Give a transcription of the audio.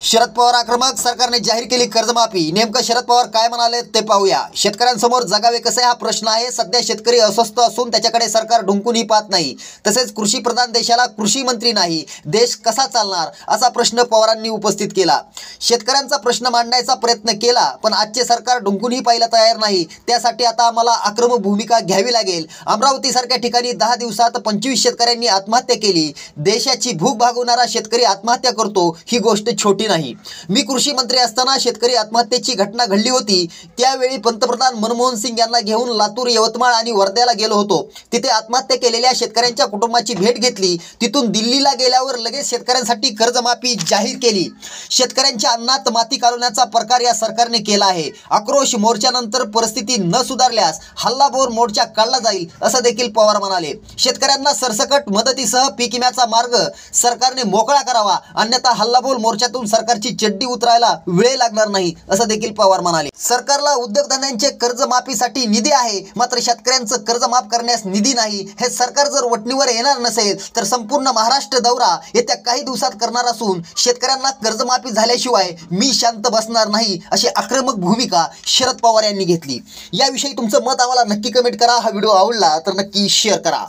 शरद पवार आक्रमक, सरकारने जाहीर केली कर्जमाफी। नेमकं शरद पवार काय म्हणाले ते पाहूया। शेतकऱ्यांसमोर जगावे कसे हा प्रश्न आहे। सध्या शेतकरी अस्वस्थ असून त्याच्याकडे सरकार ढुंकूनही पाहत नाही। तसेच कृषी प्रधान देशाला कृषी मंत्री नाही, देश कसा चालणार असा प्रश्न पवारांनी उपस्थित केला। शेतकऱ्यांचा प्रश्न मांडण्याचा प्रयत्न केला, पण आजचे सरकार ढुंकूनही पाहायला तयार नाही। त्यासाठी आता आम्हाला आक्रमक भूमिका घ्यावी लागेल। अमरावती सारख्या ठिकाणी 10 दिवसात 25 शेतकऱ्यांनी आत्महत्या केली। देशाची भूक भागवणारा शेतकरी आत्महत्या करतो ही गोष्ट छोटी नाही। मी कृषी मंत्री असताना शेतकरी आत्महत्येची घटना घडली होती। त्यावेळी पंतप्रधान मनमोहन सिंग यांना घेऊन लातूर, यवतमाळ आणि वर्ध्याला गेलो होतो। तिथे आत्महत्या केलेल्या शेतकऱ्यांच्या कुटुंबाची भेट घेतली। तिथून दिल्लीला गेल्यावर लगेच शेतकऱ्यांसाठी कर्जमाफी जाहीर केली। शेतकऱ्यांच्या अन्नात माती कालवण्याचा प्रकार या सरकारने केला आहे। आक्रोश मोर्चानंतर परिस्थिती न सुधारल्यास हल्लाबोर मोर्चा काढला जाईल असं देखील पवार म्हणाले। शेतकऱ्यांना सरसकट मदतीसह पीक विम्याचा मार्ग सरकारने मोकळा करावा, अन्यथा हल्लाबोर मोर्चातून सरकारची चड्डी उतरायला वेळ लागणार नाही असं देखील पवार म्हणाले। सरकारला उद्योगधंद्यांचे कर्जमाफीसाठी निधी आहे, मात्र शेतकऱ्यांचं कर्ज माफ करण्यास निधी नाही। हे सरकार जर वटणीवर येणार नसेल तर संपूर्ण महाराष्ट्र दौरा येत्या काही दिवसात करणार असून शेतकऱ्यांना कर्जमाफी झाल्याशिवाय मी शांत बसणार नाही अशी आक्रमक भूमिका शरद पवार यांनी घेतली। याविषयी तुमचं मत आम्हाला नक्की कमेंट करा। हा व्हिडिओ आवडला तर नक्की शेअर करा।